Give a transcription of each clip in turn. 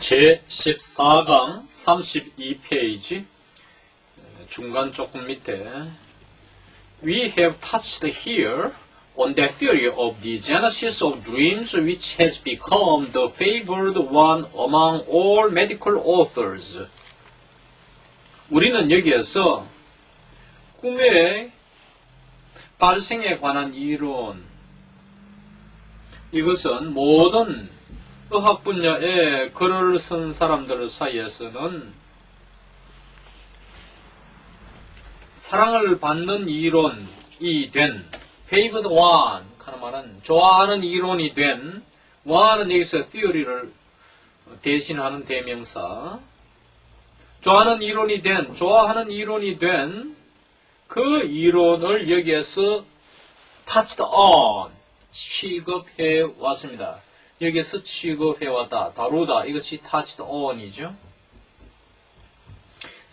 제14강 32페이지 중간 조금 밑에 We have touched here on the theory of the genesis of dreams which has become the favored one among all medical authors. 우리는 여기에서 꿈의 발생에 관한 이론, 이것은 모든 의학 분야에 글을 쓴 사람들 사이에서는 사랑을 받는 이론이 된 favored one 하는 말은 좋아하는 이론이 된 one은 여기서 theory를 대신하는 대명사, 좋아하는 이론이 된 그 이론을 여기에서 touched on 취급해 왔습니다. 여기서 취급해 왔다, 다루다, 이것이 touched on이죠.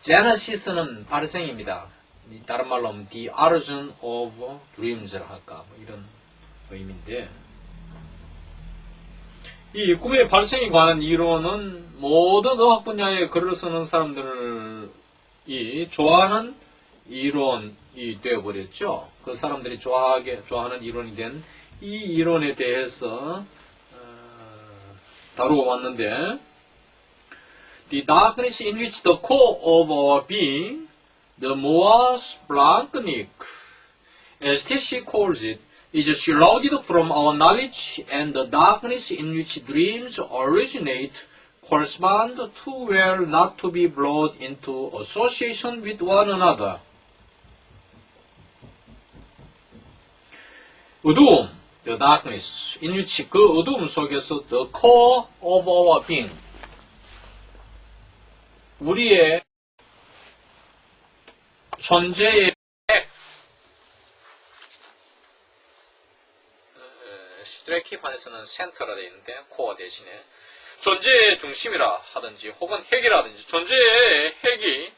genesis는 발생입니다. 다른 말로 하면 the origin of dreams라 할까, 뭐 이런 의미인데, 이 꿈의 발생에 관한 이론은 모든 의학 분야에 글을 쓰는 사람들이 좋아하는 이론이 되어버렸죠. 그 사람들이 좋아하는 이론이 된 이 이론에 대해서 다루어 왔는데, The darkness in which the core of our being, the Moas Blanknik, as T.C. calls it, is shrouded from our knowledge, and the darkness in which dreams originate correspond too well not to be brought into association with one another. 어두움, the darkness in which, 그 어두움 속에서 the core of our being, 우리의 존재의 스트레키판에서는 센터라 되어 있는데 코어 대신에 존재의 중심이라 하든지 혹은 핵이라든지 존재의 핵이,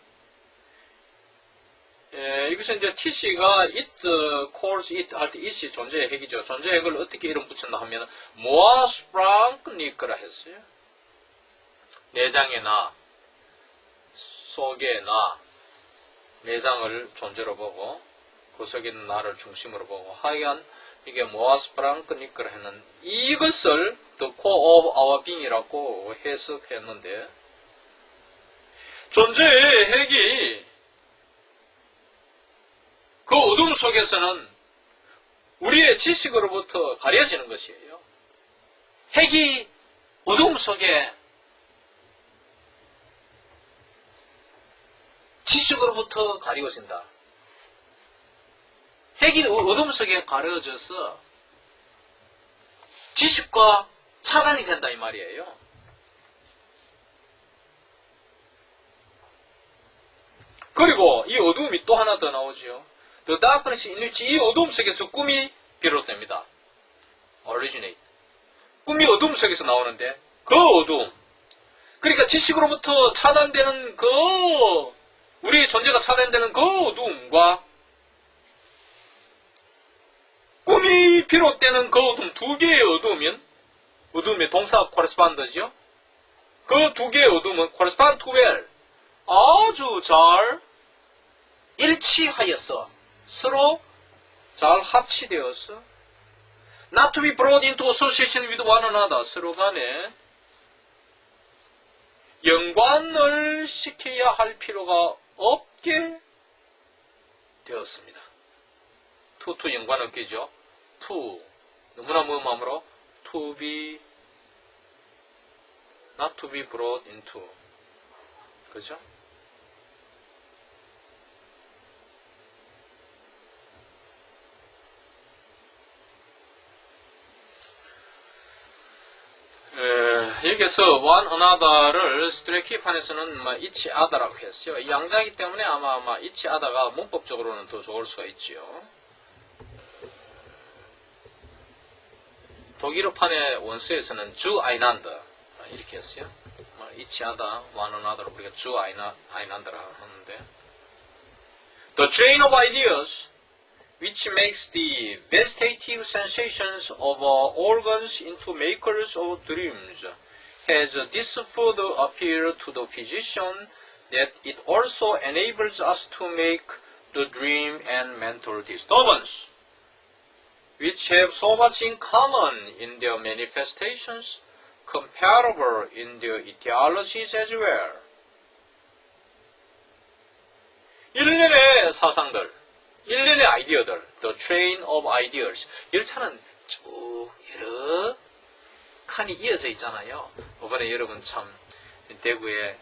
이것은 이제 TC가 it calls it 할 때 it이 존재의 핵이죠. 존재의 핵을 어떻게 이름 붙였나 하면 모아스 프랑크니크라 했어요. 내장의 나, 속의 나, 내장을 존재로 보고 그 속에 있는 나를 중심으로 보고 하여간 이게 모아스 프랑크니크라 했는 이것을 the core of our being이라고 해석했는데, 존재의 핵이 그 어둠 속에서는 우리의 지식으로부터 가려지는 것이에요. 핵이 어둠 속에 지식으로부터 가려진다. 핵이 어둠 속에 가려져서 지식과 차단이 된다 이 말이에요. 그리고 이 어둠이 또 하나 더 나오죠. The darkness in which, 이 어둠 속에서 꿈이 비롯됩니다. originate. 꿈이 어둠 속에서 나오는데 그 어둠, 그러니까 지식으로부터 차단되는 우리의 존재가 차단되는 그 어둠과 꿈이 비롯되는 그 어둠, 두 개의 어둠은, 어둠의 동사 correspond죠. 그 두 개의 어둠은 correspond to well, 아주 잘 일치하였어. 서로 잘 합치되어서 not to be brought into association with one another, 서로 간에 연관을 시켜야 할 필요가 없게 되었습니다. to 연관 없게죠. to 너무나 무음함으로 to be, not to be brought into, 그죠? 여기서 one another를 스트레키판에서는 each other라고 했죠. 이 양자이기 때문에 아마 each other가 문법적으로는 더 좋을 수가 있지요. 독일어판의 원서에서는 주 아이난더 이렇게 했어요. each other, one another, 우리가 주 아이난더라고 하는데, the train of ideas which makes the vegetative sensations of organs into makers of dreams has this further appeal to the physician that it also enables us to make the dream and mental disturbance, which have so much in common in their manifestations, comparable in their etiologies as well. 일련의 사상들, 일련의 아이디어들, the train of ideas. 열차는 쭉 여러 칸이 이어져 있잖아요. 이번에 여러분 참 대구에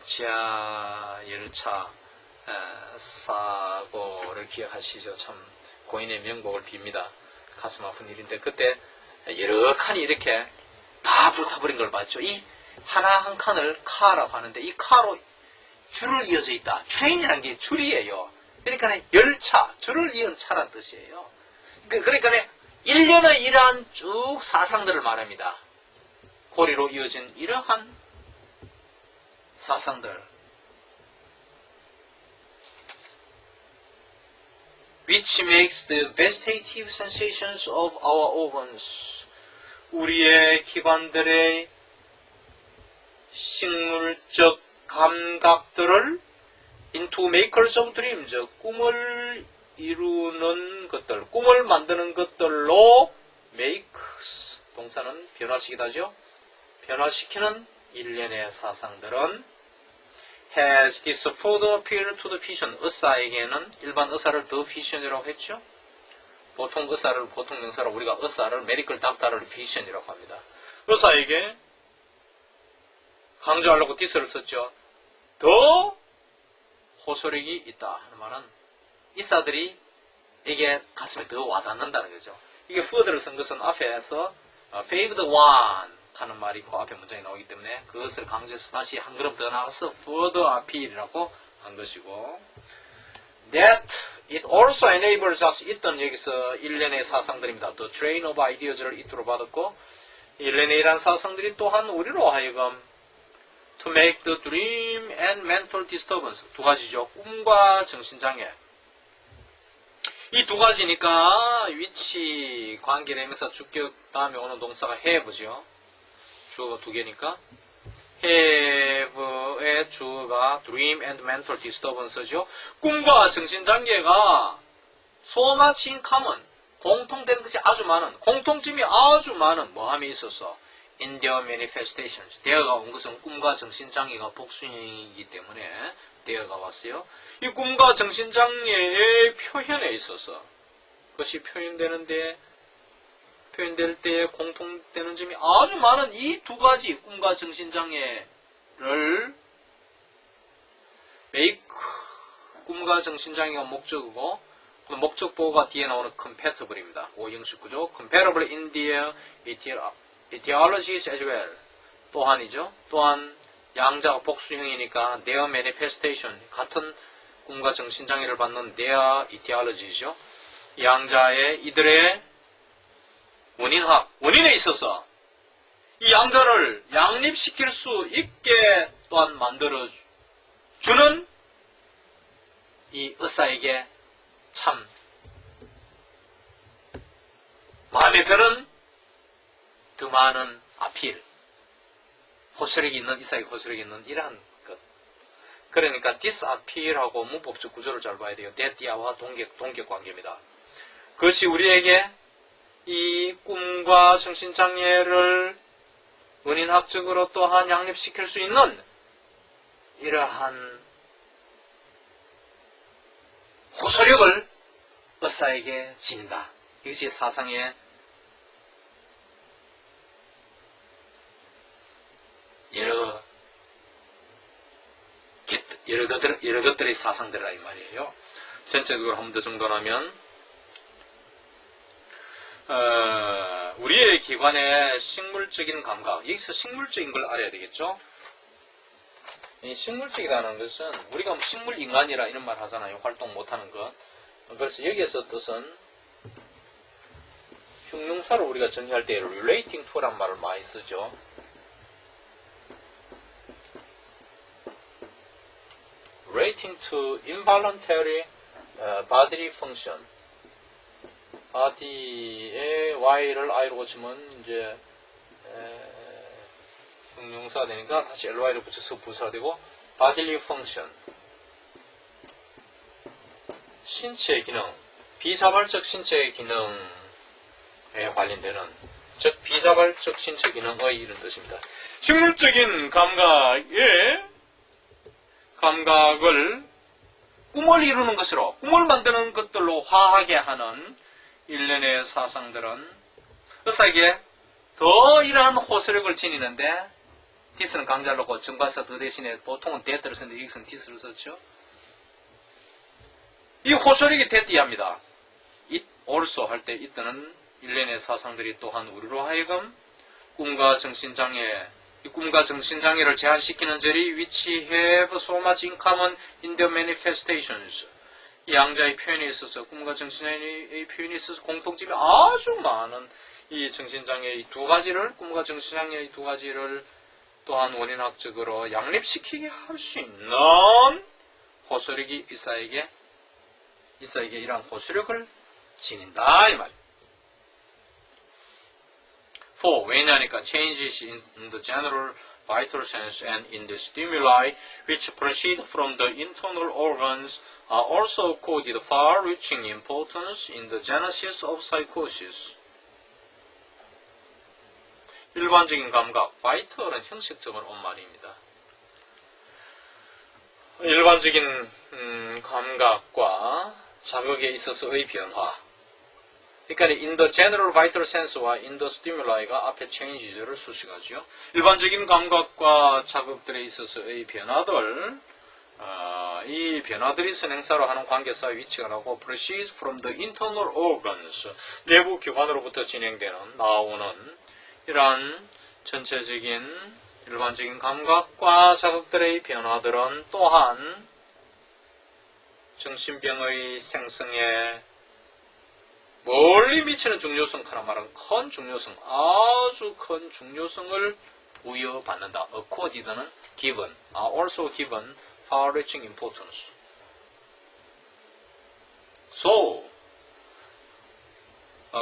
지하 열차 사고를 기억하시죠? 참 고인의 명복을 빕니다. 가슴 아픈 일인데 그때 여러 칸이 이렇게 다 불타버린 걸 봤죠. 이 하나 한 칸을 카라고 하는데 이 카로 줄을 이어져 있다. 트레인이라는 게 줄이에요. 그러니까 열차, 줄을 이은 차란 뜻이에요. 그러니까 일련의 이러한 쭉 사상들을 말합니다. 고리로 이어진 이러한 사상들. Which makes the vegetative sensations of our organs. 우리의 기관들의 식물적 감각들을 into makers of dreams, 꿈을 이루는 것들, 꿈을 만드는 것들로 makes, 동사는 변화시키다죠. 변화시키는 일련의 사상들은 has this further appeal to the vision. 의사에게는 일반 의사를 the vision이라고 했죠. 보통 의사를 보통 명사로 우리가 의사를 medical doctor를 vision이라고 합니다. 의사에게 강조하려고 this를 썼죠. 더 호소력이 있다 하는 말은 의사들이 이게 가슴에 더 와닿는다는 거죠. 이게 further를 쓴 것은 앞에서 favored one 하는 말이 그 앞에 문장에 나오기 때문에 그것을 강조해서 다시 한 걸음 더 나가서 further appeal이라고 한 것이고 that it also enables us 있던 여기서 일련의 사상들입니다. The train of ideas를 이투로 받았고 일련의 이러한 사상들이 또한 우리로 하여금 to make the dream and mental disturbance 두 가지죠. 꿈과 정신장애 이 두 가지니까 위치, 관계대명사, 주격 다음에 오는 동사가 have죠. 주어가 두 개니까 have의 주어가 dream and mental disturbance죠. 꿈과 정신장애가 so much in common 공통된 것이 아주 많은 공통점이 아주 많은 뭐함이 있어서 in their manifestations 되어가 온 것은 꿈과 정신장애가 복수형이기 때문에 되어가 왔어요. 이 꿈과 정신장애의 표현에 있어서 그것이 표현될 때에 공통되는 점이 아주 많은 이 두 가지 꿈과 정신장애를 make 꿈과 정신장애가 목적이고 목적보호가 뒤에 나오는 compatible입니다. 5형식 구조 compatible in their etiologies as well 또한이죠. 또한 양자가 복수형이니까 their manifestation 같은 꿈과 정신장애를 받는 their etiologies죠. 양자의 이들의 원인에 있어서 이 양자를 양립시킬 수 있게 또한 만들어주는 이 의사에게 참 마음에 드는 더 많은 아필 호소력이 있는 의사에게 호소력이 있는 이러한 것 그러니까 this appeal하고 문법적 구조를 잘 봐야 돼요. that와 동격 관계입니다. 그것이 우리에게 이 꿈과 정신장애를 원인학적으로 또한 양립시킬 수 있는 이러한 호소력을 의사에게 지닌다. 이것이 사상의 여러 것들의 사상들이라 이 말이에요. 전체적으로 한 번 더 정돈하면 우리의 기관의 식물적인 감각 여기서 식물적인 걸 알아야 되겠죠. 이 식물적이라는 것은 우리가 식물인간이라 이런 말 하잖아요. 활동 못하는 것. 그래서 여기에서 뜻은 형용사를 우리가 정의할 때 relating to란 말을 많이 쓰죠. relating to involuntary bodily function. body의 y를 i로 고치면 이제 형용사가 되니까 다시 ly를 붙여서 부사가 되고 bodily function 신체 기능 비자발적 신체 기능에 관련되는 즉 비자발적 신체 기능의 이런 뜻입니다. 식물적인 감각을 꿈을 이루는 것으로 꿈을 만드는 것들로 화하게 하는 일련의 사상들은 의사에게 더 이러한 호소력을 지니는데 디스는 강자를 놓고 정관사 더 대신에 보통은 대트를 썼는데 여기서는 디스를 썼죠. 이 호소력이 대띠합니다. it also 할 때 이때는 일련의 사상들이 또한 우리로 하여금 꿈과 정신장애를 제한시키는 절이 which have so much in common in their manifestations. 이 양자의 표현에 있어서 꿈과 정신장애의 표현에 있어서 공통점이 아주 많은 이 정신장애의 두 가지를 꿈과 정신장애의 두 가지를 또한 원인학적으로 양립시키게 할 수 있는 호소력이 이사에게 이러한 호소력을 지닌다 이 말입니다. For 왜냐하니까 changes in the general vital sense and in the stimuli which proceed from the internal organs are also accorded far-reaching importance in the genesis of psychosis. 일반적인 감각, vital은 형식적으로 온 말입니다. 일반적인 감각과 자극에 있어서의 변화. 그러니까 in the general vital sense와 in the stimuli,가 앞에 changes를 수식하죠. 일반적인 감각과 자극들에 있어서의 변화들, 이 변화들이 선행사로 하는 관계사의 위치가 나오고 proceeds from the internal organs, 내부 기관으로부터 진행되는 나오는 이러한 전체적인 일반적인 감각과 자극들의 변화들은 또한 정신병의 생성에 멀리 미치는 중요성, 하나 말하면 큰 중요성, 아주 큰 중요성을 부여받는다. accorded는 given, also given far-reaching importance. So,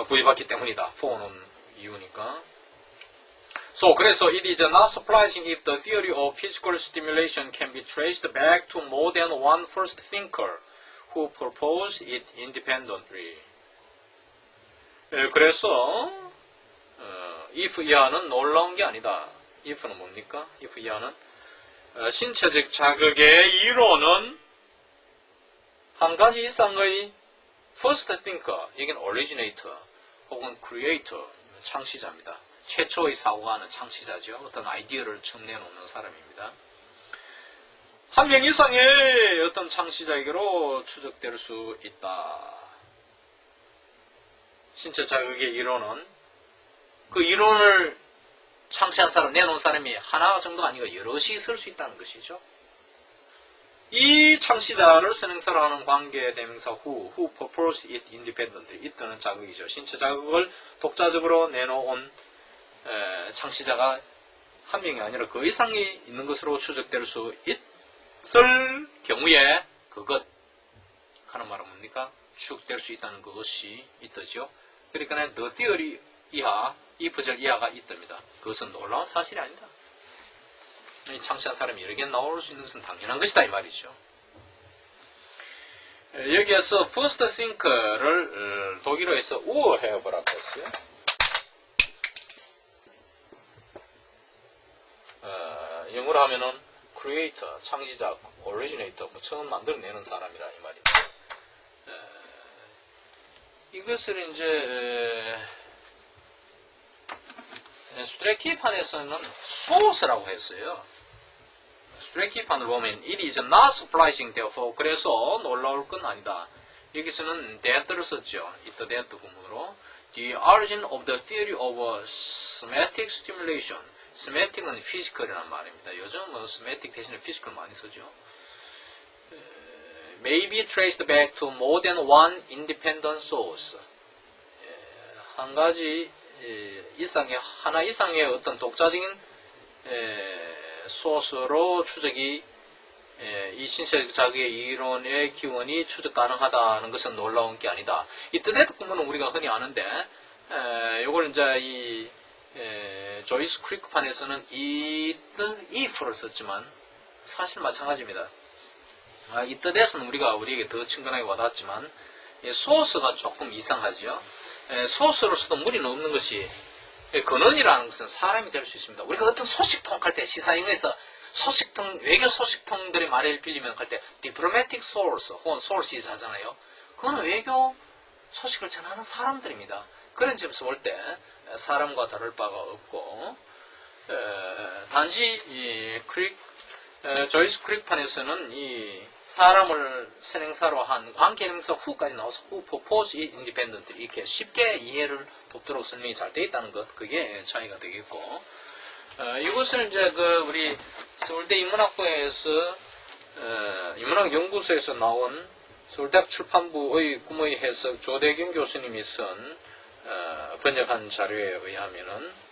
부여받기 때문이다. for는 이유니까. So, 그래서 it is not surprising if the theory of physical stimulation can be traced back to more than one first thinker who proposed it independently. 그래서 if 이하는 놀라운 게 아니다. if는 뭡니까? if 이하는 신체적 자극의 이론은 한 가지 이상의 first thinker, 여기는 originator 혹은 creator, 창시자입니다. 최초의 사고하는 창시자죠. 어떤 아이디어를 처음 내놓는 사람입니다. 한 명 이상의 어떤 창시자에게로 추적될 수 있다. 신체 자극의 이론은 그 이론을 창시한 사람, 내놓은 사람이 하나 정도 아니고 여럿이 있을 수 있다는 것이죠. 이 창시자를 선행사로 하는 관계 대명사 who proposed it independently. 이때는 자극이죠. 신체 자극을 독자적으로 내놓은 창시자가 한 명이 아니라 그 이상이 있는 것으로 추적될 수 있을 경우에 그것 하는 말은 뭡니까? 추측될 수 있다는 것이 있다죠. 그러니까 the theory 이하, 이 퍼즐 이하가 있답니다. 그것은 놀라운 사실이 아니다. 창시한 사람이 여러 개 나올 수 있는 것은 당연한 것이다 이 말이죠. 여기에서 first thinker를 독일어에서 우어해보라고 했어요. 영어로 하면은 creator, 창시자, originator, 처음 만들어내는 사람이라 이 말입니다. 이것을 이제 스트레키판에서는 소스라고 했어요. 스트레키판을 보면 it is not surprising therefore, 그래서 놀라울 건 아니다. 여기서는 that를 썼죠. it that 구문으로 the origin of the theory of somatic stimulation. somatic은 physical이라는 말입니다. 요즘 somatic 대신에 physical 많이 쓰죠. may be traced back to more than one independent source. 한 가지 이상의, 하나 이상의 어떤 독자적인 소스로 추적이 이 신체 자극의 이론의 기원이 추적 가능하다는 것은 놀라운 게 아니다. 이 뜻의 구문은 우리가 흔히 아는데 이걸 이제 이 조이스 크리크판에서는 if를 썼지만 사실 마찬가지입니다. 이 뜻에서는 우리에게 더 친근하게 와닿았지만 소스가 조금 이상하죠. 소스로서도 무리는 없는 것이 근원이라는 것은 사람이 될 수 있습니다. 우리가 어떤 소식통 할 때 시사잉에서 소식통, 외교 소식통들의 말을 빌리면 할 때 diplomatic source 혹은 sources 하잖아요. 그거는 외교 소식을 전하는 사람들입니다. 그런 점에서 볼 때 사람과 다를 바가 없고 단지 조이스 크릭판에서는 이 사람을 선행사로 한 관계형사 후까지 나와서 who propose it independent 이렇게 쉽게 이해를 돕도록 설명이 잘 되어 있다는 것, 그게 차이가 되겠고, 이것을 이제 우리 서울대 인문학부에서 인문학연구소에서 나온 서울대학 출판부의 구모의 해석 조대경 교수님이 쓴 번역한 자료에 의하면은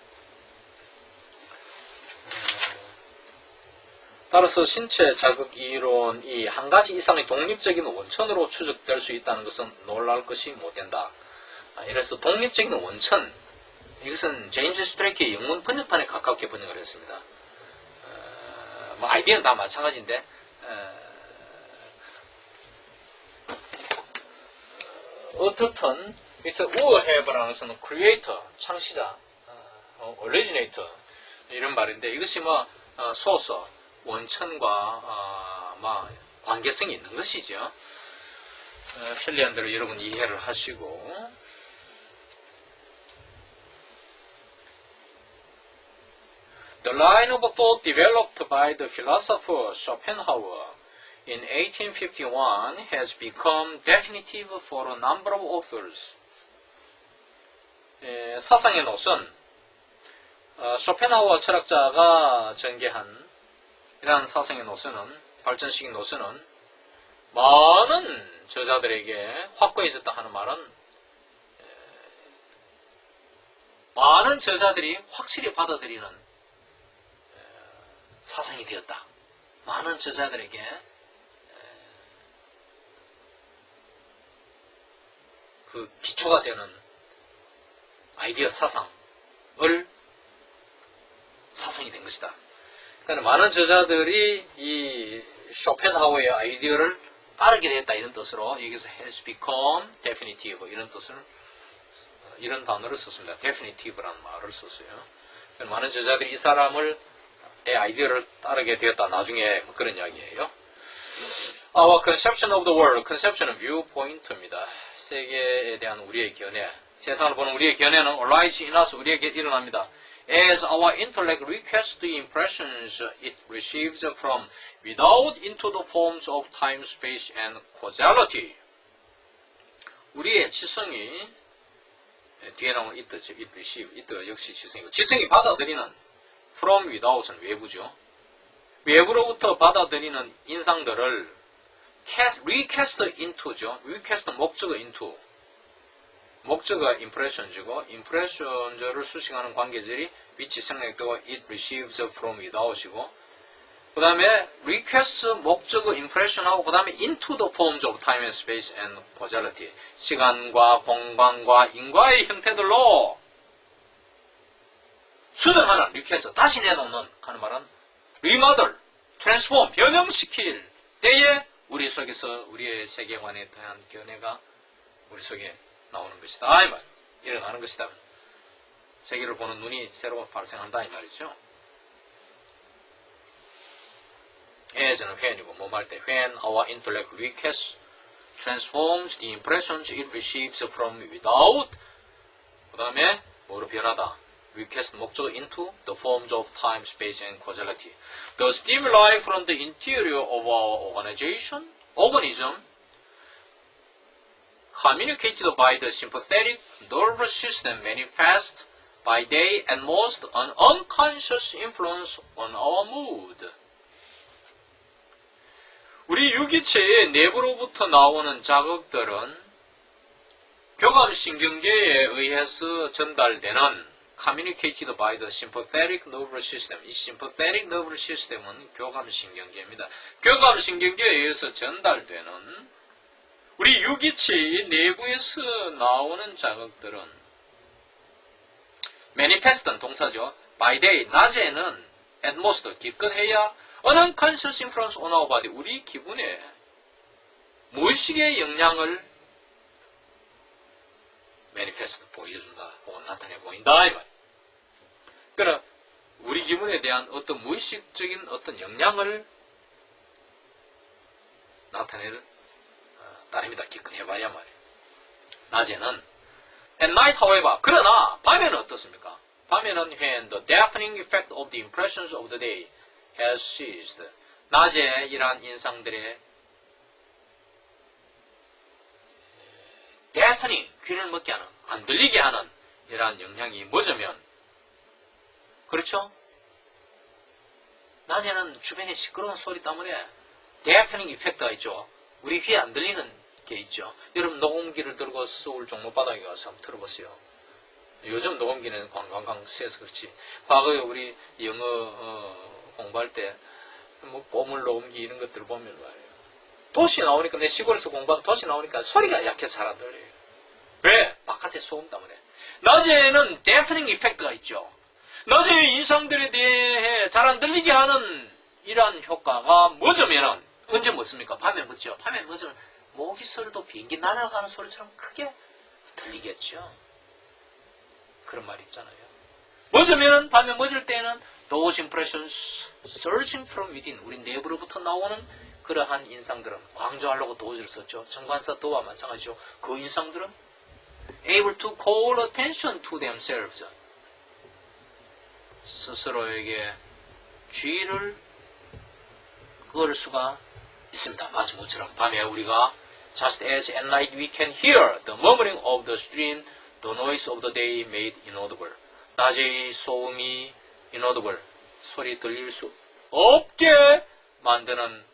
따라서 신체 자극 이론이 한 가지 이상의 독립적인 원천으로 추적될 수 있다는 것은 놀랄 것이 못 된다. 이래서 독립적인 원천, 이것은 제임스 스트레이키의 영문 번역판에 가깝게 번역을 했습니다. 아이디어는 다 마찬가지인데 어떻든 그래서 우어해버라는 것은 크리에이터, 창시자, originator 이런 말인데 이것이 소스, 원천과 관계성이 있는 것이죠. 편리한 대로 여러분 이해를 하시고 The line of thought developed by the philosopher Schopenhauer in 1851 has become definitive for a number of authors. 사상의 노선, 쇼펜하우어 철학자가 전개한 이러한 사상의 노선은, 발전시킨 노선은 많은 저자들에게 확고해졌다 하는 말은 많은 저자들이 확실히 받아들이는 사상이 되었다. 많은 저자들에게 그 기초가 되는 아이디어 사상이 된 것이다. 그러니까 많은 저자들이 이 쇼펜하우어의 아이디어를 따르게 되었다 이런 뜻으로 여기서 has become definitive 이런 뜻을 이런 단어를 썼습니다. definitive라는 말을 썼어요. 많은 저자들이 이 사람의 아이디어를 따르게 되었다. 나중에 그런 이야기예요. Our conception of the world, conception은 viewpoint입니다. 세계에 대한 우리의 견해, 세상을 보는 우리의 견해는 arise in us, 우리에게 일어납니다. As our intellect requests the impressions it receives from without into the forms of time, space, and causality. 우리의 지성이 뒤에 나오는 it receive, it 역시 지성이고 지성이 받아들이는 from without은 외부죠. 외부로부터 받아들이는 인상들을 recast into죠. recast 목적어 into. 목적어 impressions이고 impression절을 수식하는 관계절이 which 생략되고 it receives from without이고 그 다음에 request 목적어 impression하고 그 다음에 into the forms of time and space and causality. 시간과 공간과 인과의 형태들로 수정하는 request, 다시 내놓는 하는 말은 remodel, transform, 변형시킬 때에 우리 속에서 우리의 세계관에 대한 견해가 우리 속에 나오는 것이다. 이 말, 일어나는 것이다. 세계를 보는 눈이 새로 발생한다. 이 말이죠. as는 when이고, 뭐 할 때 when our intellect recasts, transforms the impressions it receives from without. 그 다음에 뭐로 변하다. recast 목적어 into the forms of time, space, and causality. The stimuli from the interior of our organism communicated by the sympathetic nervous system manifest by day and most an unconscious influence on our mood. 우리 유기체의 내부로부터 나오는 자극들은 교감신경계에 의해서 전달되는 communicated by the sympathetic nervous system. 이 sympathetic nervous system은 교감신경계입니다. 교감신경계에 의해서 전달되는 우리 유기체의 내부에서 나오는 자극들은 manifest는 동사죠. by day, 낮에는 at most, 기껏해야 unconscious influence on our body, 우리 기분에 무의식의 영향을 manifest, 보여준다, 나타내 보인다, 이 말이에요. 그러나 우리 기분에 대한 어떤 무의식적인 어떤 영향을 나타내는 따릅니다. 기껏해봐야 말이에요. 낮에는 at night, however, 그러나 밤에는 어떻습니까? 밤에는 when the deafening effect of the impressions of the day has ceased, 낮에 이러한 인상들의 deafening, 귀를 먹게 하는, 안 들리게 하는 이러한 영향이 멎으면, 그렇죠? 낮에는 주변에 시끄러운 소리 때문에 deafening effect가 있죠. 우리 귀에 안 들리는 게 있죠. 여러분 녹음기를 들고 서울 종로바닥에 가서 한번 들어보세요. 요즘 녹음기는 광광광 쐬서 그렇지. 과거에 우리 영어 공부할 때 뭐 꼬물 녹음기 이런 것들 보면 말이에요. 도시 나오니까, 내 시골에서 공부하다 도시 나오니까 소리가 약해서 잘 안 들려요. 왜? 바깥에 소음 때문에. 낮에는 deafening effect가 있죠. 낮에 인상들에 대해 잘 안 들리게 하는 이러한 효과가 멎으면은, 언제 멎습니까? 밤에 멎죠. 밤에 멎으면 모기 소리도 비행기 날아가는 소리처럼 크게 들리겠죠. 그런 말이 있잖아요. 멎으면은, 밤에 멎을 때는 those impressions surging from within, 우리 내부로부터 나오는 그러한 인상들은, 강조하려고 does를 썼죠. 정관사 do와 마찬가지죠. 그 인상들은 able to call attention to themselves, 스스로에게 주의를 끌 수가 있습니다. 마치 모처럼 밤에 우리가 just as at night we can hear the murmuring of the stream, the noise of the day made inaudible. 낮의 소음이 inaudible, 소리 들릴 수 없게 만드는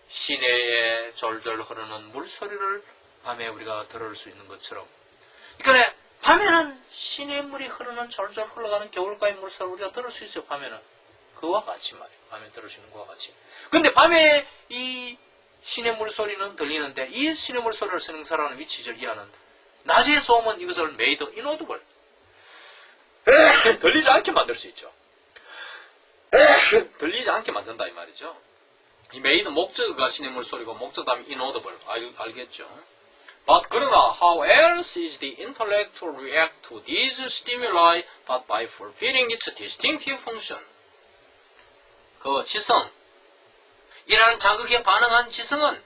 시내에 졸졸 흐르는 물소리를 밤에 우리가 들을 수 있는 것처럼, 그러니까 밤에는 시냇물이 흐르는 졸졸 흘러가는 겨울가의 물소리를 우리가 들을 수 있어요. 밤에는 그와 같이 말이에요. 밤에 들을 수 있는 것과 같이. 근데 밤에 이 시냇물 소리는 들리는데, 이 시냇물 소리를 생산하는 위치를 이해하는 낮의 소음은 이것을 made inaudible, 들리지 않게 만들 수 있죠. 들리지 않게 만든다 이 말이죠. 이 made 목적어가 시냇물 소리고 목적 다음에 inaudible, 알겠죠? But 그러나 how else is the intellect to react to these stimuli but by fulfilling its distinctive function? 그 지성, 이러한 자극에 반응한 지성은,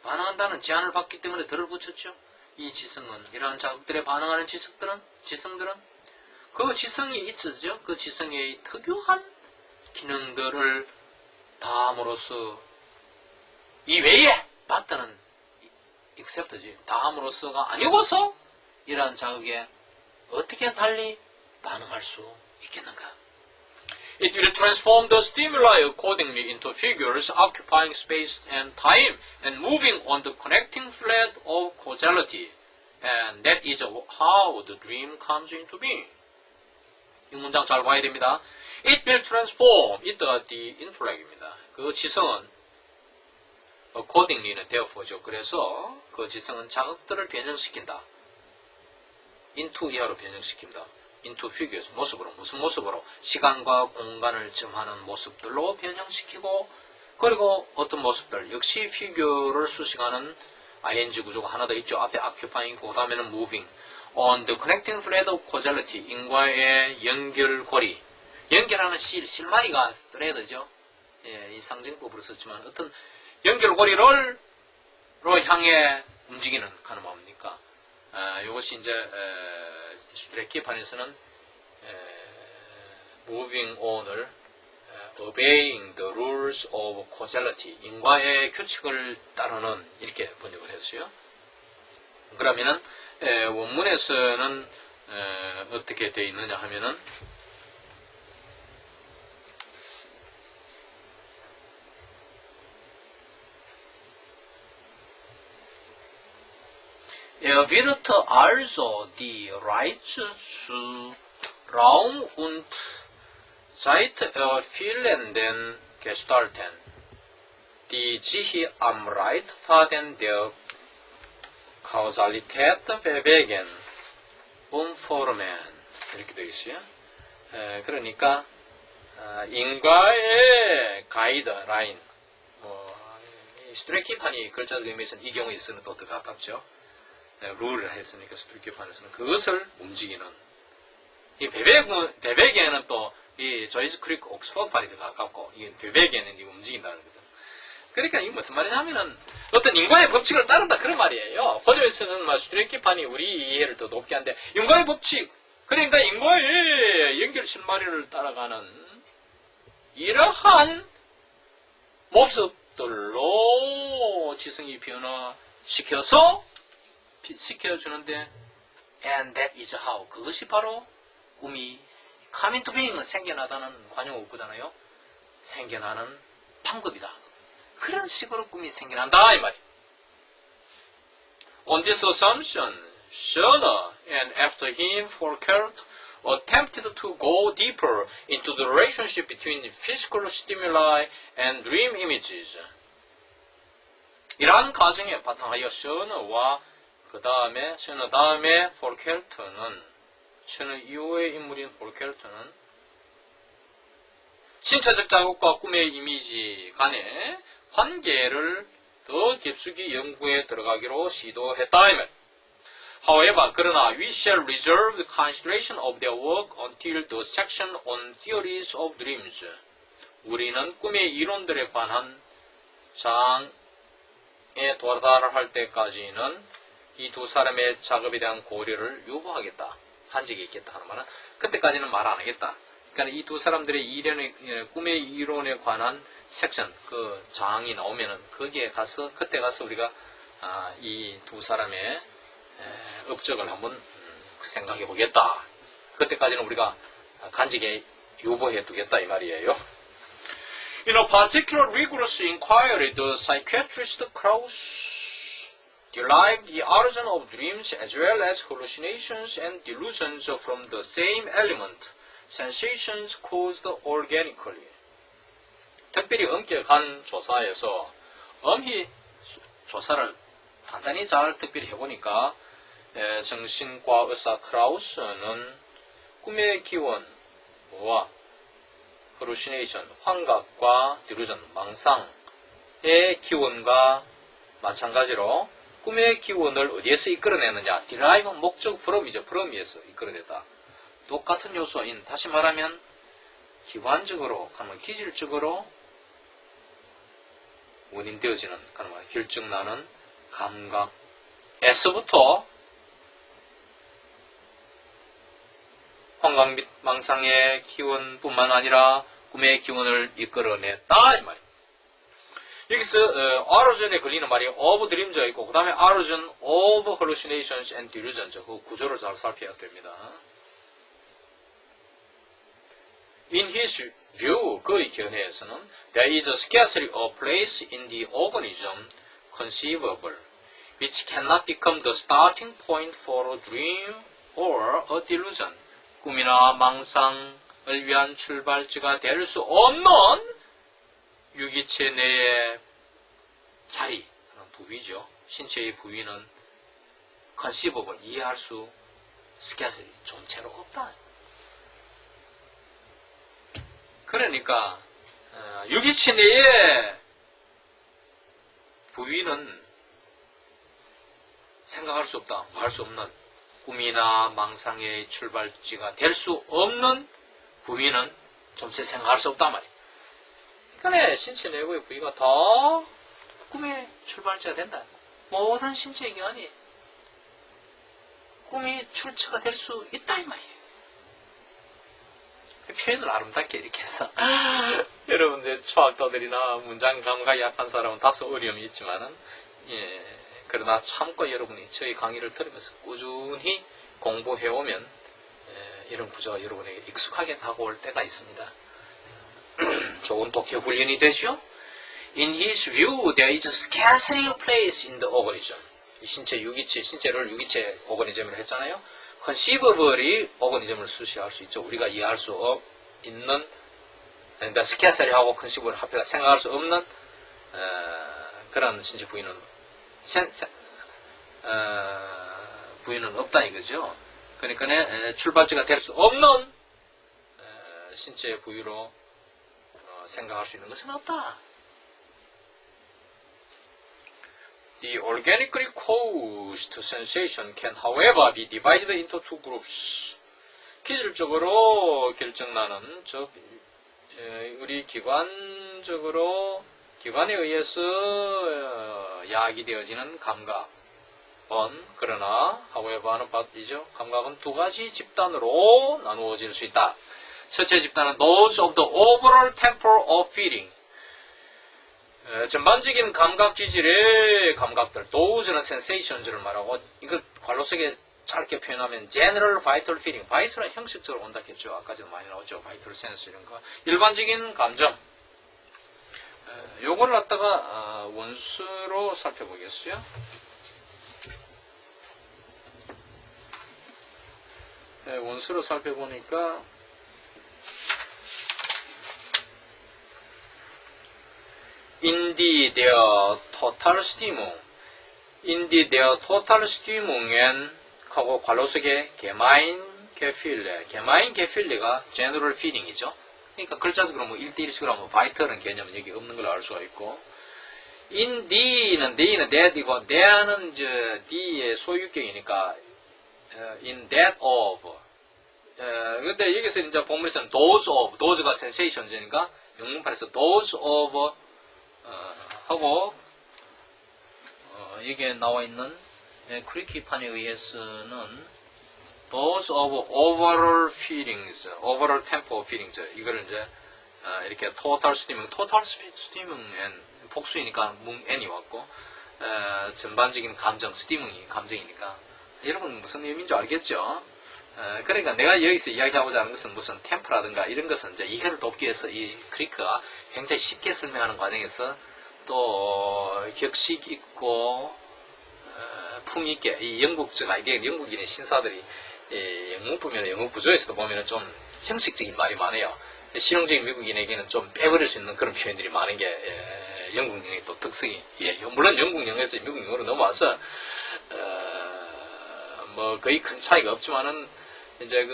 반응한다는 제한을 받기 때문에 덜을 붙였죠. 이 지성은, 이러한 자극들에 반응하는 지성들은 그 지성이 있었죠. 그 지성의 특유한 기능들을 다함으로써 이외에 받드는 except지, 다함으로써가 아니고서 이러한 자극에 어떻게 달리 반응할 수 있겠는가? It will transform the stimuli accordingly into figures occupying space and time and moving on the connecting thread of causality. And that is how the dream comes into being. 이 문장 잘 봐야 됩니다. It will transform, 이때가 the intellect입니다. 그 지성은 accordingly는 therefore죠. 그래서 그 지성은 자극들을 변형시킨다. into 이하로 변형시킵니다. into figures, 모습으로, 무슨 모습으로? 시간과 공간을 점하는 모습들로 변형시키고, 그리고 어떤 모습들, 역시 figure를 수식하는 ing 구조가 하나 더 있죠. 앞에 occupying, 그 다음에는 moving. on the connecting thread of causality, 인과의 연결고리. 연결하는 실마리가 thread죠. 예, 이 상징법으로 썼지만, 어떤 연결고리를 향해 움직이는 가는 뭡니까? 이것이 이제 수들의 기판에서는 moving on을 obeying the rules of causality, 인과의 규칙을 따르는, 이렇게 번역을 했어요. 그러면은 원문에서는 어떻게 되어 있느냐 하면은 wird also die Reize zu Raum und Zeit erfüllenden Gestalten, die sich am Leitfaden der Kausalität bewegen, for a man 이렇게 되어 있어요. 그러니까 인과의 가이드 라인 스트레이키판이 글자적 의미에서는 이 경우에 있으면 또 더 가깝죠. 룰을 했으니까 스트레이키판에서는 그것을 움직이는 이 베베기에는 또 이 조이스 크리크 옥스퍼드판이 더 가깝고 이 베베기에는 이거 움직인다는 거죠. 그러니까 이게 무슨 말이냐면은 어떤 인과의 법칙을 따른다 그런 말이에요. 고전에서는 스트레이키판이 우리 이해를 더 높게 하는데 인과의 법칙 그러니까 인과의 연결 실마리를 따라가는 이러한 모습들로 지성이 변화시켜주는데 and that is how 그것이 바로 꿈이 come into being은 생겨나다는 관용 어구잖아요. 생겨나는 방법이다. 그런 식으로 꿈이 생겨난다 이 말이에요. On this assumption, Schöner and after him Foucault attempted to go deeper into the relationship between the physical stimuli and dream images. 이러한 과정에 바탕하여 셔너와 셔너 다음에 폴켈트는 셔너 이후의 인물인 폴켈트는 신체적 자극과 꿈의 이미지 간의 관계를 더 깊숙이 연구에 들어가기로 시도했다. However, 그러나 we shall reserve the consideration of their work until the section on theories of dreams. 우리는 꿈의 이론들에 관한 장에 도달할 때까지는 이 두 사람의 작업에 대한 고려를 유보하겠다. 한 적이 있겠다 하는 말은 그때까지는 말 안 하겠다. 그러니까 이 두 사람들의 꿈의 이론에 관한 섹션, 그 장이 나오면은 거기에 가서 그때 가서 우리가 이 두 사람의 업적을 한번 생각해 보겠다. 그때까지는 우리가 간직에 유보해 두겠다 이 말이에요. In a particular rigorous inquiry, the psychiatrist Krauss derived the origin of dreams as well as hallucinations and delusions from the same element, sensations caused organically. 특별히 엄격한 조사에서 엄히 조사를 간단히 잘 특별히 해보니까 정신과 의사 크라우스는 꿈의 기원과 hallucination, 환각과 delusion, 망상의 기원과 마찬가지로 꿈의 기원을 어디에서 이끌어내느냐, derive 목적 from이죠. from에서 이끌어냈다. 똑같은 요소인, 다시 말하면 기관적으로, 기질적으로 원인되어지는, 결정나는 감각에서부터 환각 및 망상의 기원뿐만 아니라 꿈의 기원을 이끌어냈다 이 말입니다. 여기서 orig인에 걸리는 말이 of dreams가 있고 그 다음에 origin of hallucinations and delusions 그 구조를 잘 살펴야 됩니다. In his view, 그의 견해에서는 there is scarcely a place in the organism conceivable which cannot become the starting point for a dream or a delusion. 꿈이나 망상을 위한 출발지가 될 수 없는 유기체 내의 자리, 부위죠. 신체의 부위는 conceivable, 이해할 수 scarcely, 존재로 없다. 그러니까 유기체 내의 부위는 생각할 수 없다, 할 수 없는 꿈이나 망상의 출발지가 될 수 없는 부위는 점차 생각할 수 없단 말이에요. 그러니까 신체 내부의 부위가 다 꿈의 출발지가 된다. 모든 신체의 기관이 꿈이 출처가 될 수 있다 이 말이에요. 표현을 아름답게 이렇게 해서 여러분들 초학자들이나 문장 감각이 약한 사람은 다소 어려움이 있지만은 그러나 참고 여러분이 저희 강의를 들으면서 꾸준히 공부해오면 이런 구조가 여러분에게 익숙하게 다가올 때가 있습니다. 좋은 독해 훈련이 되죠. In his view, there is scarcely a place in the organism. 신체 유기체, 신체를 유기체 오거니즘을 했잖아요. conceivable이 오거니즘을 수식할 수 있죠. 우리가 이해할 수 있는, 그러니까 scarcely하고 conceivable 합해가 생각할 수 없는 그런 신체 부위는 부위는 없다 이거죠. 그러니까 출발지가 될 수 없는 신체 부위로 생각할 수 있는 것은 없다. The organically caused sensation can, however, be divided into two groups. 기질적으로 결정나는, 즉 우리 기관에 의해서 야기되어지는 감각은, 그러나 however는 바뀌죠. 감각은 두 가지 집단으로 나누어질 수 있다. 첫째 집단은 those of the overall temper of feeling. 전반적인 감각 기질의 감각들, those는 sensations를 말하고, 이걸 괄호 속에 짧게 표현하면 general vital feeling, vital은 형식적으로 온다겠죠. 아까도 많이 나오죠. vital sense 이런 거. 일반적인 감정. 요걸 갖다가 원수로 살펴보겠어요. 원수로 살펴보니까 in the their total Stimmungen 하고 괄호 속에 Gemein Gefühl가 general feeling이죠. 그러니까 글자적으로 뭐 1대1식으로 하면 vital은 개념은 여기 없는 걸 알 수가 있고, in the는 that이고 the는 이제 the의 소유격이니까 in that of. 근데 여기서 이제 본문에서는 those가 sensations이니까 영문판에서 those of 하고 여기에 나와 있는 크리키판에 의해서는 those of overall feelings, overall tempo feelings 이거를 이제 이렇게 total stimmung 복수이니까 n이 왔고 전반적인 감정 stimmung이 감정이니까 여러분 무슨 의미인지 알겠죠? 그러니까 내가 여기서 이야기하고자 하는 것은 무슨 템프라든가 이런 것은 이제 이해를 돕기 위해서 이 크리크가 굉장히 쉽게 설명하는 과정에서 또 격식 있고 풍 있게 이 영국적 아이디어, 영국인의 신사들이 영문 보면 영국 구조에서도 보면 좀 형식적인 말이 많아요. 실용적인 미국인에게는 좀 빼버릴 수 있는 그런 표현들이 많은 게 영국 영어의 또 특성이. 물론 영국 영어에서 미국 영어로 넘어와서 뭐 거의 큰 차이가 없지만은 이제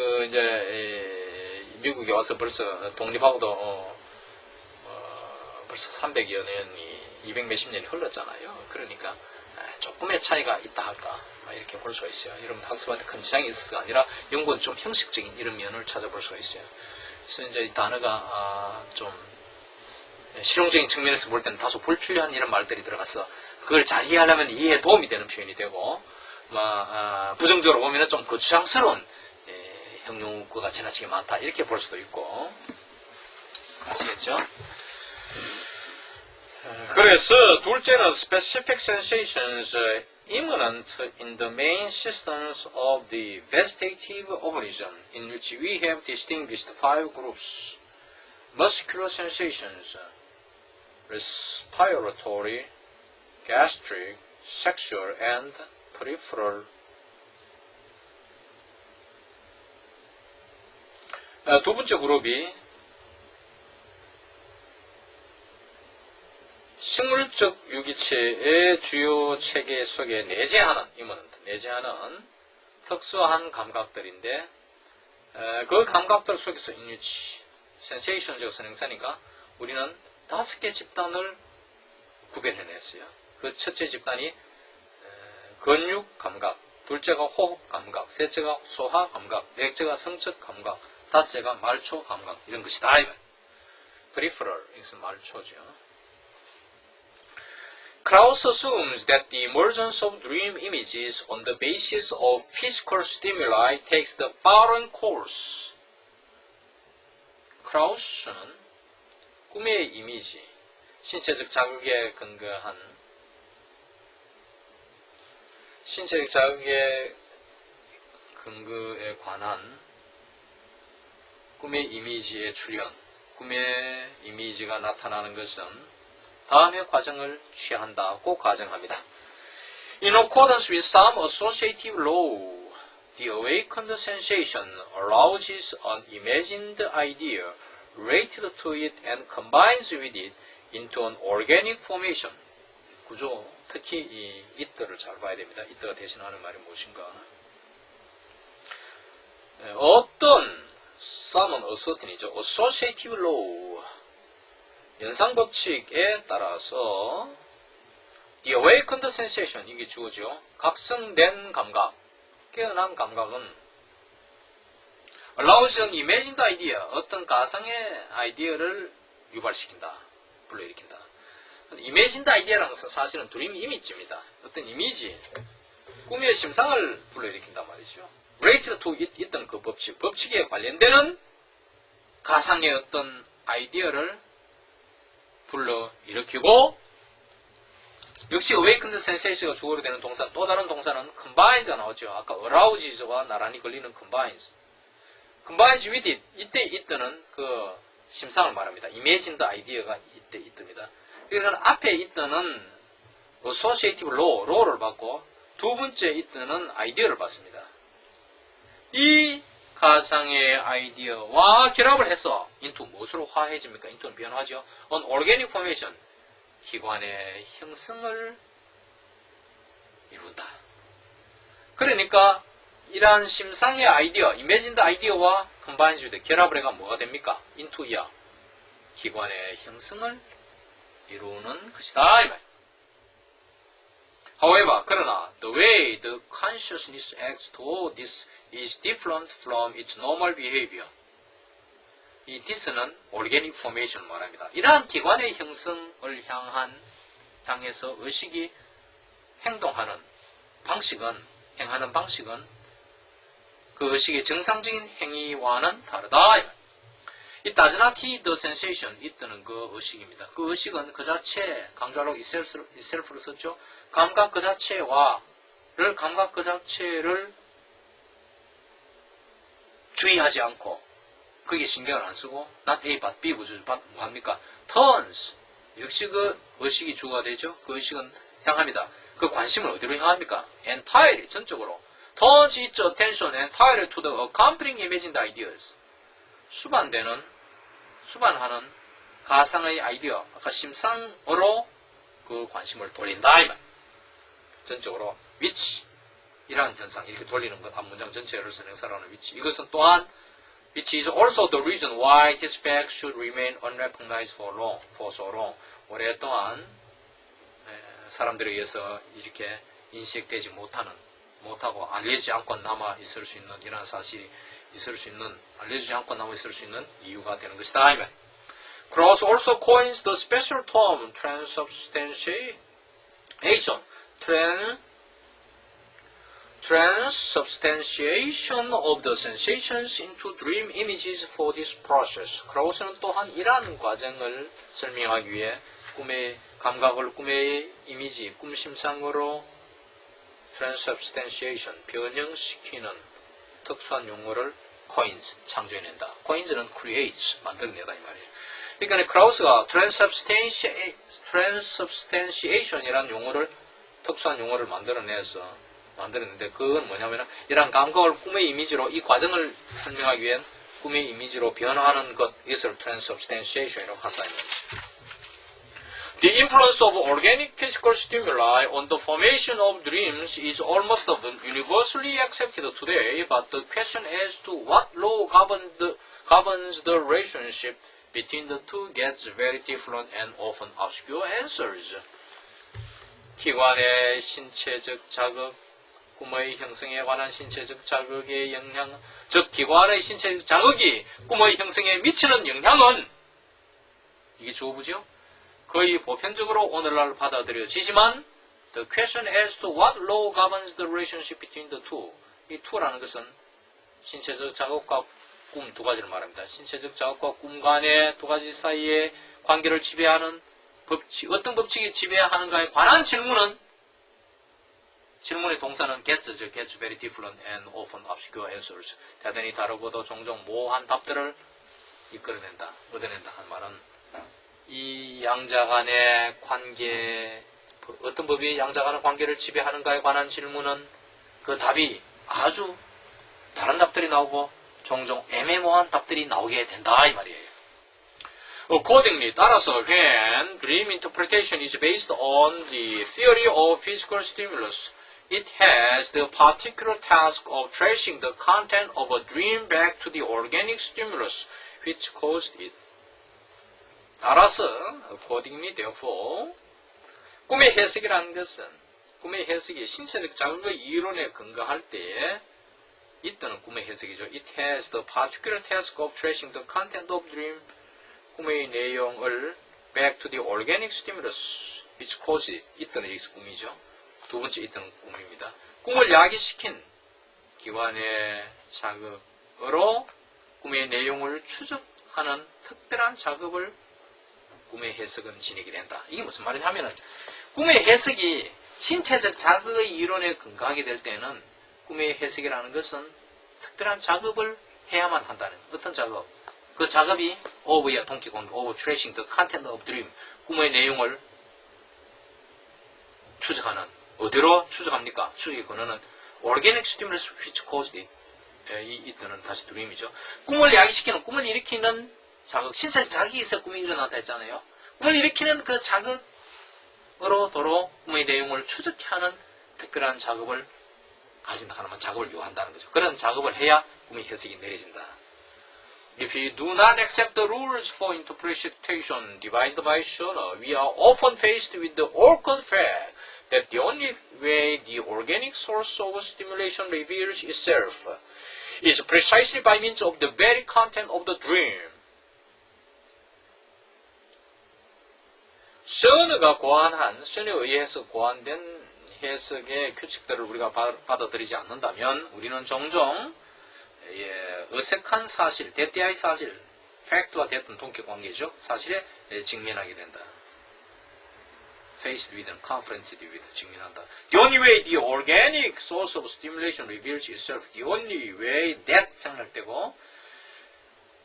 미국에 와서 벌써 독립하고도 벌써 300여 년이 200 몇십 년이 흘렀잖아요. 그러니까 조금의 차이가 있다 할까 이렇게 볼 수가 있어요. 여러분 학습하는데 큰 지장이 있어서가 아니라 연구는 좀 형식적인 이런 면을 찾아볼 수가 있어요. 그래서 이제 이 단어가 좀 실용적인 측면에서 볼 때는 다소 불필요한 이런 말들이 들어가서 그걸 잘 이해하려면 이해에 도움이 되는 표현이 되고, 부정적으로 보면 좀 거추장스러운 형용구가 지나치게 많다 이렇게 볼 수도 있고. 아시겠죠? 그래서 둘째는 specific sensations immanent in the main systems of the vegetative organism, in which we have distinguished 5 groups: muscular sensations, respiratory, gastric, sexual, and peripheral. 두 번째 그룹이 식물적 유기체의 주요 체계 속에 내재하는 특수한 감각들인데, 그 감각들 속에서 인유치, 센세이션적 선행사니까 우리는 5개 집단을 구별해냈어요. 그 첫째 집단이 근육 감각, 둘째가 호흡 감각, 셋째가 소화 감각, 넷째가 성적 감각, 다섯째가 말초 감각, 이런 것이다. peripheral, 이것은 말초죠. Krauss assumes that the emergence of dream images on the basis of physical stimuli takes the following course. 크라우스는 꿈의 이미지, 신체적 자극에 근거한 신체적 자극의 근거에 관한 꿈의 이미지의 출현, 꿈의 이미지가 나타나는 것은 다음의 과정을 취한다고 가정합니다. In accordance with some associative law, the awakened sensation arouses an imagined idea related to it and combines with it into an organic formation. 구조, 특히 이 it를 잘 봐야 됩니다. it가 대신하는 말이 무엇인가. 어떤 summon assertion이죠. associative law 연상 법칙에 따라서 the awakened sensation 이게 주어죠. 각성된 감각, 깨어난 감각은 allows an imagined idea 어떤 가상의 아이디어를 유발시킨다, 불러일으킨다. imagined idea라는 것은 사실은 dream image입니다. 어떤 이미지, 꿈의 심상을 불러일으킨단 말이죠. related to 있던 그 법칙에 관련되는 가상의 어떤 아이디어를 불러일으키고 역시 awakened sensation가 주어로 되는 동사, 또 다른 동사는 combines 나오죠. 아까 arouses와 나란히 걸리는 combines. combines with it, 이때 있던 그 심상을 말합니다. imagined idea가 이때 있답니다. 그러니까 앞에 있던 associative law를 받고 두 번째 있던 아이디어를 받습니다. 이 가상의 아이디어와 결합을 해서 into 무엇으로 화해집니까? into는 변화죠. on organic formation, 기관의 형성을 이룬다. 그러니까 이러한 심상의 아이디어, imagined 아이디어와 combines with 결합을 해가 뭐가 됩니까? into야. 기관의 형성을 이루는 것이다. 이 말. However, 그러나 the way the consciousness acts toward this is different from its normal behavior. 이 this는 organic formation을 말합니다. 이러한 기관의 형성을 향해서 의식이 행하는 방식은 그 의식의 정상적인 행위와는 다르다. It does not heed the sensation. 이때는 그 의식입니다. 그 의식은 그 자체, 강조하려고 itself를 썼죠. 감각 그 자체를 주의하지 않고 거기에 신경을 안 쓰고 not A but B 구조를 뭐합니까? turns. 역시 그 의식이 주가 되죠. 그 의식은 향합니다. 그 관심을 어디로 향합니까? entirely, 전적으로. turns its attention entirely to the accompanying imagined ideas. 수반하는 가상의 아이디어, 아까 심상으로 그 관심을 돌린다. 이 말. 전적으로 which 이라는 현상, 이렇게 돌리는 것, 앞문장 전체를 선행사라는 which. 이것은 또한 which is also the reason why this fact should remain unrecognized for so long. 오랫동안 사람들에 의해서 이렇게 인식되지 못하고 알려지지 않고 남아 있을 수 있는 이러한 사실이 알려지지 않고 남아 있을 수 있는 이유가 되는 것이다. Krauss also coins the special term transubstantiation. Transubstantiation of the sensations into dream images for this process. 크라우스는 또한 이러한 과정을 설명하기 위해 꿈의 감각을 꿈의 이미지, 꿈 심상으로 transubstantiation, 변형시키는 특수한 용어를 coins, 창조해낸다. coins는 creates, 만들어내다 이 말이에요. 그러니까 크라우스가 transubstantiation이라는 용어를, 특수한 용어를 만들었는데 그건 뭐냐면 이러한 감각을 꿈의 이미지로, 이 과정을 설명하기 위한 꿈의 이미지로 변화하는 것, 이것을 transubstantiation이라고 한다. The influence of organic physical stimuli on the formation of dreams is almost universally accepted today, but the question as to what law governs the relationship between the two gets very different and often obscure answers. 기관의 신체적 자극, 꿈의 형성에 관한 신체적 자극의 영향, 즉 기관의 신체적 자극이 꿈의 형성에 미치는 영향은, 이게 주어부죠? 거의 보편적으로 오늘날 받아들여지지만 the question as to what law governs the relationship between the two, 이 two라는 것은 신체적 자극과 꿈 두 가지를 말합니다. 신체적 자극과 꿈 간의 두 가지 사이의 관계를 지배하는 법칙, 어떤 법칙이 지배하는가에 관한 질문의 동사는 gets죠. gets very different and often obscure answers. 대단히 다르고도 종종 모호한 답들을 얻어낸다 하는 말은 이 양자 간의 관계, 어떤 법이 양자 간의 관계를 지배하는가에 관한 질문은 그 답이 아주 다른 답들이 나오고 종종 애매모호한 답들이 나오게 된다 이 말이에요. Accordingly, 따라서 when dream interpretation is based on the theory of physical stimulus, it has the particular task of tracing the content of a dream back to the organic stimulus which caused it. 알아서 accordingly therefore 꿈의 해석이라는 것은 꿈의 해석이 신체적 자극의 이론에 근거할 때에 있다는 꿈의 해석이죠. It has the particular task of tracing the content of dream. 꿈의 내용을 back to the organic stimulus which caused it. 있다는 여기서 꿈이죠. 두 번째 있다는 꿈입니다. 꿈을 야기시킨 기관의 자극으로 꿈의 내용을 추적하는 특별한 작업을 꿈의 해석은 지니게 된다. 이게 무슨 말이냐 하면은 꿈의 해석이 신체적 자극의 이론에 근거하게 될 때는 꿈의 해석이라는 것은 특별한 작업을 해야만 한다는 어떤 작업? 그 작업이 over의 동기관계, over tracing the content of dream, 꿈의 내용을 추적하는 어디로 추적합니까? 추적의 근원은 organic stimulus which caused it. 이 뜻은 다시 dream이죠. 꿈을 야기시키는, 꿈을 일으키는 자극, 신체적 자극이 있어 꿈이 일어난다 했잖아요. 꿈을 일으키는 그 자극으로 도로 꿈의 내용을 추적케 하는 특별한 작업을 가진다 하면 작업을 요한다는 거죠. 그런 작업을 해야 꿈의 해석이 내려진다. If we do not accept the rules for interpretation devised by Schoner, we are often faced with the awkward fact that the only way the organic source of stimulation reveals itself is precisely by means of the very content of the dream. 셔너가 고안한, 셔너에 의해서 고안된 해석의 규칙들을 우리가 받아들이지 않는다면 우리는 종종 어색한 사실, 대대의 사실, 팩트와 됐던 동격관계죠. 사실에 직면하게 된다. Faced with and confronted with, 직면한다. The only way the organic source of stimulation reveals itself. The only way that 생각할 때고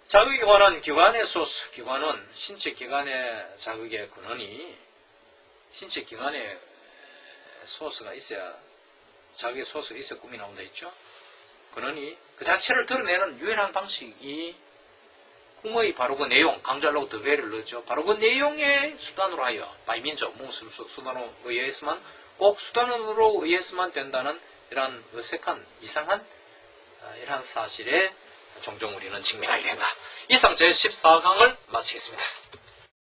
자극에 관한 기관의 소스, 기관은 신체 기관의 자극의 근원이 신체 기관의 소스가 있어야 자극의 소스가 있어야 꿈이 나온다 했죠. 근원이 그 자체를 드러내는 유일한 방식이 꿈의 바로 그 내용, 강조하려고 더 very를 넣었죠. 바로 그 내용의 수단으로 하여, by means of, 수단으로 의해서만, 꼭 수단으로 의해서만 된다는 이러한 어색한, 이상한, 이러한 사실에 종종 우리는 직면하게 된다. 이상 제14강을 마치겠습니다.